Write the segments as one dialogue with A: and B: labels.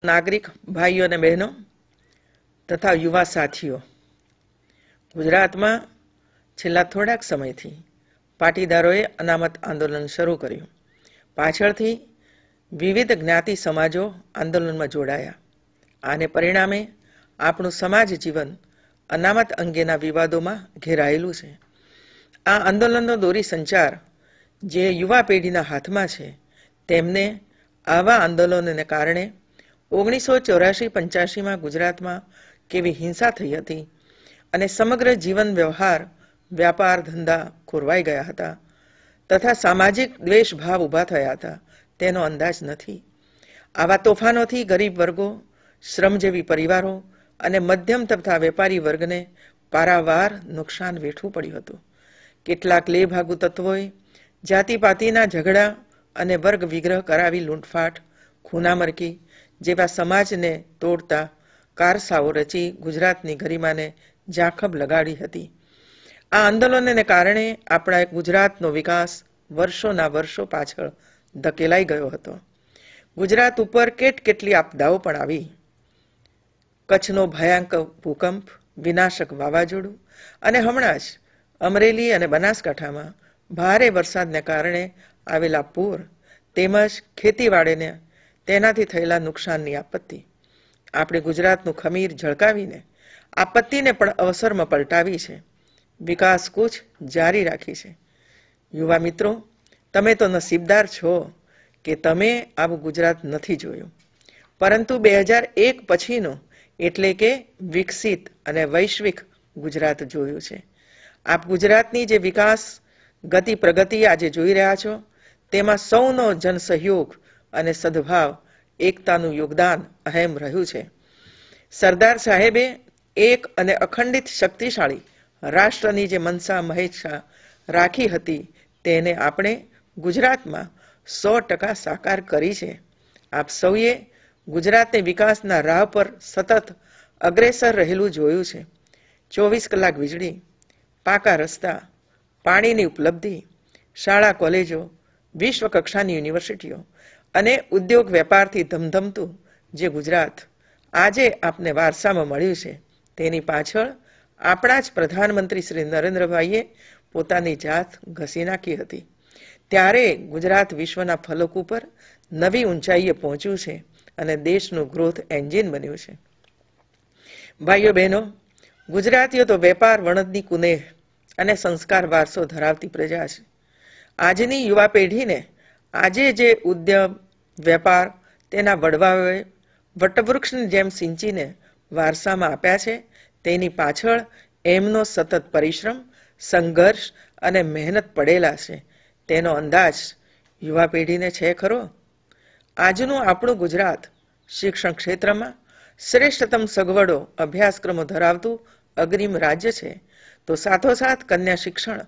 A: નાગરિક ભાઈઓ અને બહેનો તથા યુવા સાથીઓ, ગુજરાતમાં છેલ્લા થોડાક સમયથી પાટીદારોએ અનામત આંદોલન શરૂ કર્યું. પાછળથી વિવિધ જ્ઞાતિ સમાજો આંદોલનમાં જોડાયા. આને પરિણામે આપણું સમાજ જીવન અનામત અંગેના વિવાદોમાં ઘેરાયેલું છે. આ આંદોલનનો દોરી સંચાર જે યુવા પેઢીના હાથમાં છે, તેમને આવા આંદોલનોને કારણે 1984-85માં ગુજરાતમાં કેવી હિંસા થઈ હતી અને સમગ્ર જીવન વ્યવહાર, વ્યાપાર ધંધા ખોરવાઈ ગયા હતા તથા સામાજિક દ્વેષભાવ ઊભા થયા હતા, તેનો અંદાજ નથી. આવા તોફાનોથી ગરીબ વર્ગો, શ્રમજીવી પરિવારો અને મધ્યમ તથા વેપારી વર્ગને પારાવાર નુકસાન વેઠવું પડ્યું હતું. કેટલાક લેભાગુ તત્વોએ જાતિપાતિના ઝઘડા અને વર્ગ વિગ્રહ કરાવી લૂંટફાટ, ખૂનામરકી જેવા સમાજને તોડતા કારસાઓ રચી ગુજરાતની ગરિમાને ઝાંખબ લગાડી હતી. આ આંદોલનને કારણે આપણા ગુજરાતનો વિકાસ વર્ષોના વર્ષો પાછળ ધકેલાઈ ગયો હતો. ગુજરાત ઉપર કેટલી આપદાઓ પણ આવી. કચ્છનો ભયંકર ભૂકંપ, વિનાશક વાવાઝોડું અને હમણાં જ અમરેલી અને બનાસકાંઠામાં ભારે વરસાદને કારણે આવેલા પૂર તેમજ ખેતીવાડીને તેનાથી થયેલા નુકસાનની આપત્તિ આપણે ગુજરાતનું ખમીર ઝળકાવીને આપત્તિને પણ અવસરમાં પલટાવી છે. વિકાસ કૂચ જારી રાખી છે. યુવા મિત્રો, તમે તો નસીબદાર છો કે તમે આવું ગુજરાત નથી જોયું, પરંતુ 2001 પછીનું એટલે કે વિકસિત અને વૈશ્વિક ગુજરાત જોયું છે. આપ ગુજરાતની જે વિકાસ ગતિ પ્રગતિ આજે જોઈ રહ્યા છો, તેમાં સૌનો જનસહયોગ અને સદભાવ, એકતાનું યોગદાન અહેમ રહ્યું છે. સરદાર સાહેબે એક અને અખંડિત શક્તિશાળી રાષ્ટ્રની જે મનસા મહેચ્છા રાખી હતી, તેને આપણે ગુજરાતમાં 100% સાકાર કરી છે. આપ સૌએ ગુજરાતને વિકાસના રાહ પર સતત અગ્રેસર રહેલું જોયું છે. 24 કલાક વીજળી, પાકા રસ્તા, પાણીની ઉપલબ્ધિ, શાળા કોલેજો, વિશ્વ કક્ષાની યુનિવર્સિટીઓ અને ઉદ્યોગ વેપારથી ધમધમતું જે ગુજરાત આજે આપને વારસામાં મળ્યું છે, તેની પાછળ આપણા જ પ્રધાનમંત્રી શ્રી નરેન્દ્રભાઈએ પોતાની જાત ઘસી નાખી હતી. ત્યારે ગુજરાત વિશ્વના ફલક ઉપર નવી ઊંચાઈએ પહોંચ્યું છે અને દેશનું ગ્રોથ એન્જિન બન્યું છે. ભાઈઓ બહેનો, ગુજરાતીઓ તો વેપાર વણતની કુનેહ અને સંસ્કાર વારસો ધરાવતી પ્રજા છે. આજની યુવા પેઢીને આજે જે ઉદ્યમ, વેપાર તેના વડવાઓએ વટવૃક્ષની જેમ સિંચીને વારસામાં આપ્યા છે, તેની પાછળ એમનો સતત પરિશ્રમ, સંઘર્ષ અને મહેનત પડેલા છે. તેનો અંદાજ યુવા પેઢીને છે ખરો? આજનું આપણું ગુજરાત શિક્ષણ ક્ષેત્રમાં શ્રેષ્ઠતમ સગવડો, અભ્યાસક્રમો ધરાવતું અગ્રીમ રાજ્ય છે, તો સાથોસાથ કન્યા શિક્ષણ,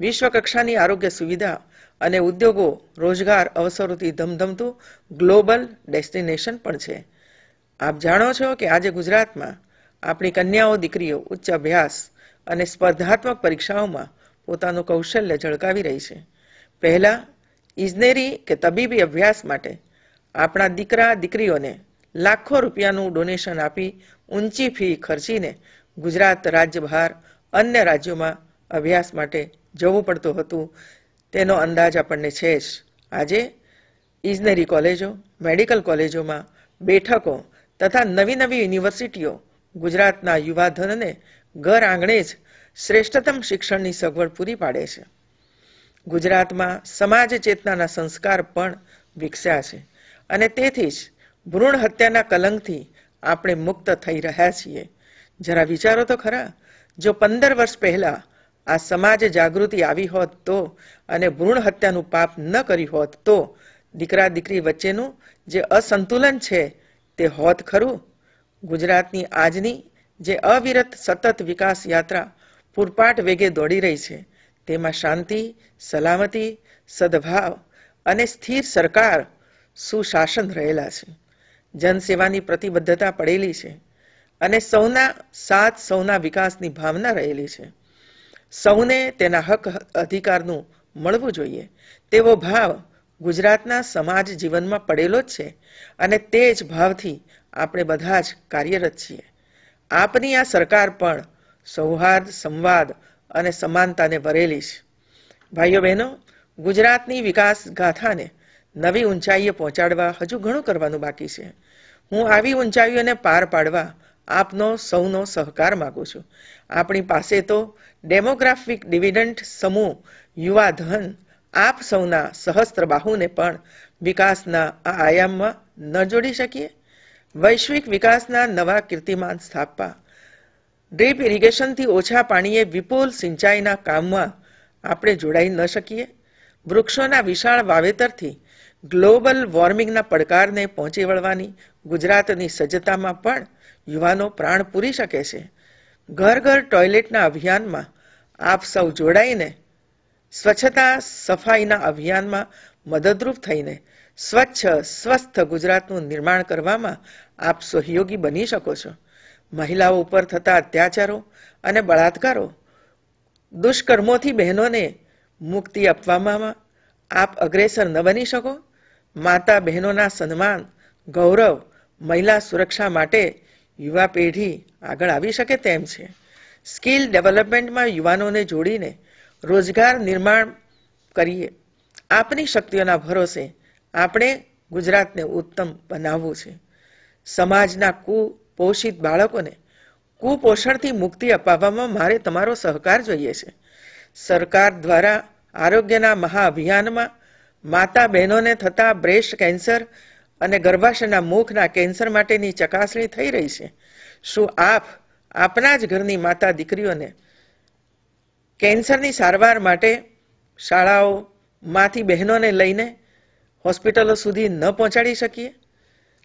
A: વિશ્વ કક્ષાની આરોગ્ય સુવિધા અને ઉદ્યોગો, રોજગાર અવસરોથી ધમધમતું ગ્લોબલ ડેસ્ટિનેશન પણ છે. આપ જાણો છો કે આજે ગુજરાતમાં આપણી કન્યાઓ, દીકરીઓ ઉચ્ચ અભ્યાસ અને સ્પર્ધાત્મક પરીક્ષાઓમાં પોતાનું કૌશલ્ય ઝળકાવી રહી છે. પહેલા ઇજનેરી કે તબીબી અભ્યાસ માટે આપણા દીકરા દીકરીઓને લાખો રૂપિયાનું ડોનેશન આપી ઊંચી ફી ખર્ચીને ગુજરાત રાજ્ય બહાર અન્ય રાજ્યોમાં અભ્યાસ માટે જવું પડતું હતું. તેનો અંદાજ આપણને છે જ. આજે ઇજનેરી કોલેજો, મેડિકલ કોલેજોમાં બેઠકો તથા નવી નવી યુનિવર્સિટીઓ ગુજરાતના યુવાધનને ઘર આંગણે જ શ્રેષ્ઠતમ શિક્ષણની સગવડ પૂરી પાડે છે. ગુજરાતમાં સમાજ ચેતનાના સંસ્કાર પણ વિકસ્યા છે અને તેથી જ ભ્રૂણ હત્યાના કલંકથી આપણે મુક્ત થઈ રહ્યા છીએ. જરા વિચારો તો ખરા, જો 15 વર્ષ પહેલા આ સમાજ જાગૃતિ આવી હોત તો અને ભ્રૂણ હત્યાનું પાપ ન કર્યું હોત તો દીકરા દીકરી વચ્ચેનું જે અસંતુલન છે તે હોત ખરું? ગુજરાતની આજની જે અવિરત સતત વિકાસ યાત્રા પૂરપાટ વેગે દોડી રહી છે, તેમાં શાંતિ, સલામતી, સદભાવ અને સ્થિર સરકાર, સુશાસન રહેલા છે. જનસેવાની પ્રતિબદ્ધતા પડેલી છે અને સૌના સાથ, સૌના વિકાસની ભાવના રહેલી છે. સૌને તેના હક અધિકારનું મળવું જોઈએ તેવો ભાવ ગુજરાતના સમાજ જીવનમાં પડેલો જ છે અને તે જ ભાવથી આપણે બધા જ કાર્યરત છીએ. આપની આ સરકાર પણ સૌહાર્દ, સંવાદ અને સમાનતાને વરેલી છે. ભાઈઓ બહેનો, ગુજરાતની વિકાસ ગાથાને નવી ઊંચાઈએ પહોંચાડવા હજુ ઘણું કરવાનું બાકી છે. હું આવી ઊંચાઈઓને પાર પાડવા આપનો સૌનો સહકાર માગું છું. આપણી પાસે તો ડેમોગ્રાફિક ડિવિડન્ડ સમૂહ યુવા ધન આપ સૌના સહસ્ત્ર બાહુને પણ વિકાસના આ આયામમાં ન જોડી શકીએ? વૈશ્વિક વિકાસના નવા કીર્તિમાન સ્થાપવા ડ્રીપ ઇરિગેશનથી ઓછા પાણીએ વિપુલ સિંચાઈના કામમાં આપણે જોડાઈ ન શકીએ? વૃક્ષોના વિશાળ વાવેતરથી ગ્લોબલ વોર્મિંગના પડકારને પહોંચી વળવાની ગુજરાતની સજ્જતામાં પણ યુવાનો પ્રાણ પૂરી શકે છે. ઘર ઘર ટોયલેટના અભિયાનમાં આપ સૌ જોડાઈને સ્વચ્છતા સફાઈના અભિયાનમાં મદદરૂપ થઈને સ્વચ્છ સ્વસ્થ ગુજરાતનું નિર્માણ કરવામાં આપ સહયોગી બની શકો છો. મહિલાઓ ઉપર થતા અત્યાચારો અને બળાત્કારો, દુષ્કર્મોથી બહેનોને મુક્તિ અપાવવામાં આપ અગ્રેસર ન બની શકો? માતા બહેનોના સન્માન, ગૌરવ, મહિલા સુરક્ષા માટે યુવા પેઢી આગળ આવી શકે તેમ છે. સ્કિલ ડેવલપમેન્ટમાં યુવાનોને જોડીને રોજગાર નિર્માણ કરીએ. આપની શક્તિઓના ભરોસે આપણે ગુજરાતને ઉત્તમ બનાવવું છે. સમાજના કુપોષિત બાળકોને કુપોષણથી મુક્તિ અપાવવામાં મારે તમારો સહકાર જોઈએ છે. સરકાર દ્વારા આરોગ્યના મહાઅભિયાનમાં માતા બહેનોને થતા બ્રેસ્ટ કેન્સર અને ગર્ભાશયના મુખના કેન્સર માટેની ચકાસણી થઈ રહી છે. શું આપ આપના જ ઘરની માતા દીકરીઓને કેન્સરની સારવાર માટે શાળાઓમાંથી બહેનોને લઈને હોસ્પિટલો સુધી ન પહોંચાડી શકીએ?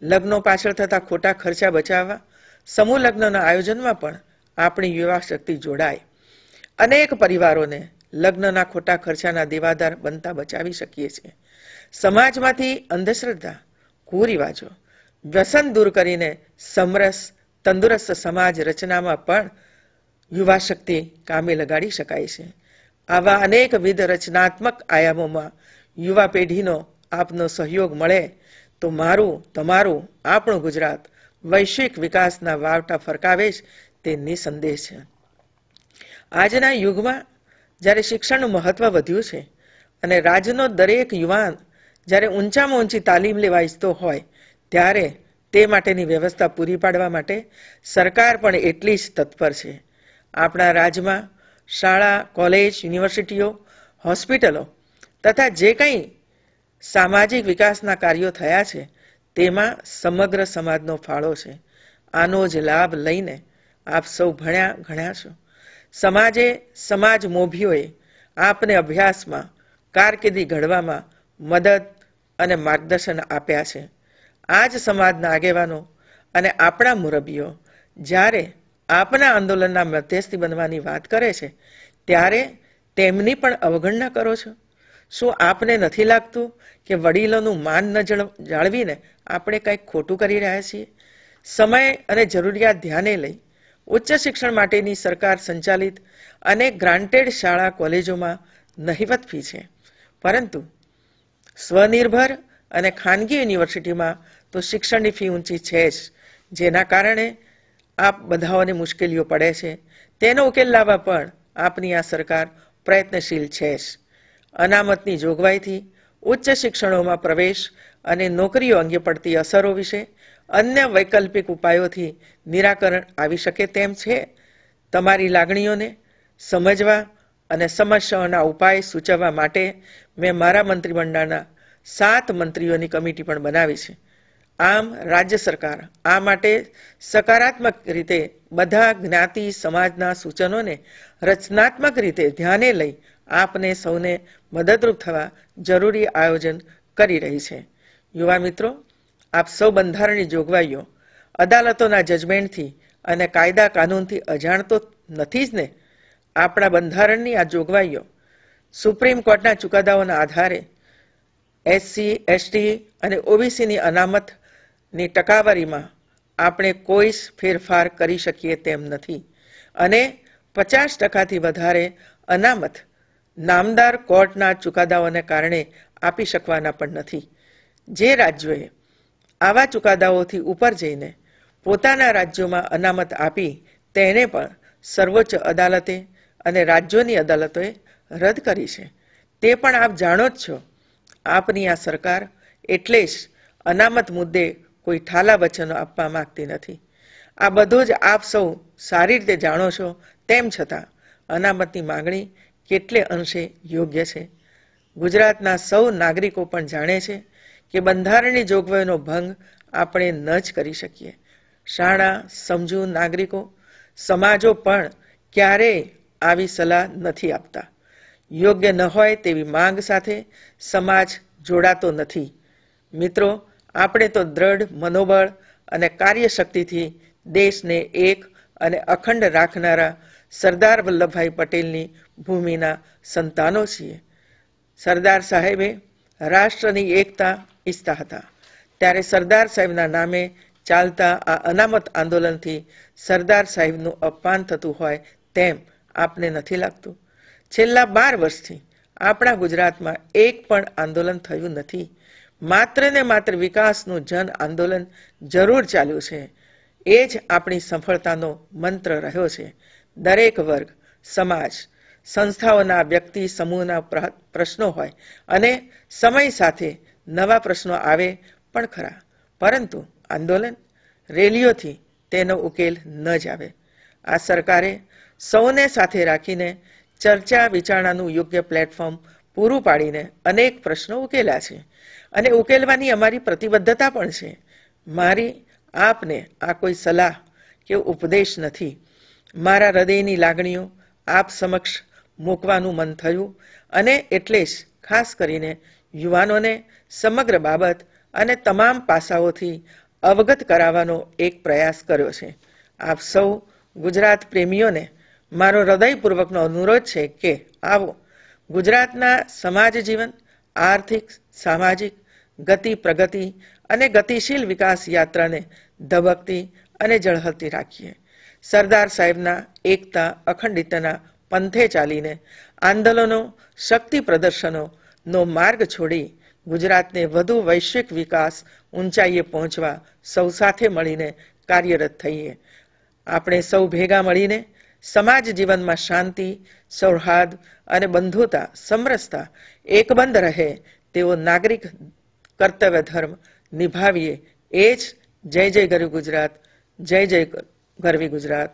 A: લગ્નો પાછળ થતા ખોટા ખર્ચા બચાવવા સમૂહ લગ્નના આયોજનમાં પણ આપણી યુવા શક્તિ જોડાય. અનેક પરિવારોને લગ્નના ખોટા ખર્ચાના દેવાદાર બનતા બચાવી શકીએ છીએ. સમાજમાંથી અંધશ્રદ્ધા, કુરિવાજો, વ્યસન દૂર કરીને સમરસ તંદુરસ્ત સમાજ રચનામાં પણ યુવા શક્તિ કામે લગાડી શકાય છે. આવા અનેકવિધ રચનાત્મક આયામોમાં યુવા પેઢીનો આપનો સહયોગ મળે તો મારું, તમારું, આપણું ગુજરાત વૈશ્વિક વિકાસના વાવટા ફરકાવે જ તે નિસંદેહ છે. આજના યુગમાં જ્યારે શિક્ષણનું મહત્વ વધ્યું છે અને રાજ્યનો દરેક યુવાન જ્યારે ઊંચામાં ઊંચી તાલીમ લેવા ઈચ્છતો હોય ત્યારે તે માટેની વ્યવસ્થા પૂરી પાડવા માટે સરકાર પણ એટલી જ તત્પર છે. આપણા રાજ્યમાં શાળા, કોલેજ, યુનિવર્સિટીઓ, હોસ્પિટલો તથા જે કંઈ સામાજિક વિકાસના કાર્યો થયા છે તેમાં સમગ્ર સમાજનો ફાળો છે. આનો જ લાભ લઈને આપ સૌ ભણ્યા ગણ્યા છો. સમાજ મોભીઓએ આપને અભ્યાસમાં, કારકિર્દી ઘડવામાં મદદ અને માર્ગદર્શન આપ્યા છે. આ જ સમાજના આગેવાનો અને આપણા મુરબ્બીઓ જ્યારે આપના આંદોલનના મધ્યસ્થી બનવાની વાત કરે છે ત્યારે તેમની પણ અવગણના કરો છો. શું આપને નથી લાગતું કે વડીલોનું માન ન જાળવીને આપણે કંઈક ખોટું કરી રહ્યા છીએ? સમય અને જરૂરિયાત ધ્યાને લઈ ઉચ્ચ શિક્ષણ માટેની સરકાર સંચાલિત અનેક ગ્રાન્ટેડ શાળા કોલેજોમાં નહિવત ફી છે, પરંતુ સ્વનિર્ભર અને ખાનગી યુનિવર્સિટીમાં તો શિક્ષણની ફી ઊંચી છે જ, જેના કારણે આપ બધાઓને મુશ્કેલીઓ પડે છે. તેનો ઉકેલ લાવવા પણ આપની આ સરકાર પ્રયત્નશીલ છે જ. અનામતની જોગવાઈથી ઉચ્ચ શિક્ષણોમાં પ્રવેશ અને નોકરીઓ અંગે પડતી અસરો વિશે અન્ય વૈકલ્પિક ઉપાયોથી નિરાકરણ આવી શકે તેમ છે. તમારી લાગણીઓને સમજવા અને સમસ્યાઓના ઉપાય સૂચવવા માટે મેં મારા મંત્રીમંડળના 7 મંત્રીઓની કમિટી પણ બનાવી છે. આમ રાજ્ય સરકાર આ માટે સકારાત્મક રીતે બધા જ્ઞાતિ સમાજના સૂચનોને રચનાત્મક રીતે ધ્યાને લઈ આપને સૌને મદદરૂપ થવા જરૂરી આયોજન કરી રહી છે. યુવા મિત્રો, આપ સૌ બંધારણની જોગવાઈઓ, અદાલતોના જજમેન્ટથી અને કાયદા કાનૂનથી અજાણ તો નથી જ ને? આપણા બંધારણની આ જોગવાઈઓ સુપ્રીમ કોર્ટના ચુકાદાઓના આધારે SC, ST અને OBCની અનામતની ટકાવારીમાં આપણે કોઈ ફેરફાર કરી શકીએ તેમ નથી અને 50% વધારે અનામત નામદાર કોર્ટના ચુકાદાઓને કારણે આપી શકવાના પણ નથી. જે રાજ્યોએ આવા ચુકાદાઓથી ઉપર જઈને પોતાના રાજ્યોમાં અનામત આપી તેને પણ સર્વોચ્ચ અદાલતે અને રાજ્યોની અદાલતોએ રદ કરી છે. તે પણ આપ જાણો જ છો. આપની આ સરકાર એટલે જ અનામત મુદ્દે કોઈ ઠાલા વચનો આપવા માંગતી નથી. આ બધું જ આપ સૌ સારી રીતે જાણો છો. તેમ છતાં અનામતની માંગણી કેટલે અંશે યોગ્ય છે. ગુજરાતના સૌ નાગરિકો પણ જાણે છે કે બંધારણની જોગવાઈનો ભંગ આપણે ન જ કરી શકીએ. શાણા સમજુ નાગરિકો સમાજો પણ ક્યારેય આવી સલાહ નથી આપતા. યોગ્ય ન હોય તેવી માંગ સાથે સમાજ જોડાતો નથી. મિત્રો, આપણે તો દ્રઢ મનોબળ અને કાર્યશક્તિથી દેશને એક અને અખંડ રાખનારા સરદાર વલ્લભભાઈ પટેલની ભૂમિના સંતાનો છીએ. સરદાર સાહેબે રાષ્ટ્રની એકતા ઈચ્છતા હતા. ત્યારે સરદાર સાહેબના નામે ચાલતા આ અનામત આંદોલનથી સરદાર સાહેબનું અપમાન થતું હોય તેમ આપને નથી લાગતું? છેલ્લા 12 વર્ષથી આપણા ગુજરાતમાં એક પણ આંદોલન થયું નથી. માત્ર ને માત્ર વિકાસનું જન આંદોલન જરૂર ચાલ્યું છે. એ જ આપણી સફળતાનો મંત્ર રહ્યો છે. દરેક વર્ગ, સમાજ, સંસ્થાઓના વ્યક્તિ સમૂહના પ્રશ્નો હોય અને સમય સાથે નવા પ્રશ્નો આવે પણ ખરા, પરંતુ આંદોલન, રેલીઓથી તેનો ઉકેલ ન જ આવે. આ સરકારે સૌને સાથે રાખીને ચર્ચા વિચારણાનું યોગ્ય પ્લેટફોર્મ પૂરું પાડીને અનેક પ્રશ્નો ઉકેલ્યા છે અને ઉકેલવાની અમારી પ્રતિબદ્ધતા પણ છે. મારી આપને આ કોઈ સલાહ કે ઉપદેશ નથી. મારા હૃદયની લાગણીઓ આપ સમક્ષ મૂકવાનું મન થયું અને એટલે જ ખાસ કરીને યુવાનોને સમગ્ર બાબત અને તમામ પાસાઓથી અવગત કરાવવાનો એક પ્રયાસ કર્યો છે. આપ સૌ ગુજરાત પ્રેમીઓને મારો હૃદયપૂર્વકનો અનુરોધ છે કે આવો ગુજરાતના સમાજ જીવન, આર્થિક, સામાજિક ગતિ, પ્રગતિ અને ગતિશીલ વિકાસ યાત્રાને ધબકતી અને ઝળહળતી રાખીએ. સરદાર સાહેબના એકતા, અખંડિતતાના પંથે ચાલીને આંદોલનો, શક્તિ પ્રદર્શનો નો માર્ગ છોડી ગુજરાતને વધુ વૈશ્વિક વિકાસ ઊંચાઈએ પહોંચવા સૌ સાથે મળીને કાર્યરત થઈએ. આપણે સૌ ભેગા મળીને સમાજ જીવનમાં શાંતિ, સૌહાર્દ અને બંધુતા, સમરસતા એકબંધ રહે તેવો નાગરિક કર્તવ્ય ધર્મ નિભાવીએ. એ જ જય જય ગરવી ગુજરાત, જય જય ગરવી ગુજરાત.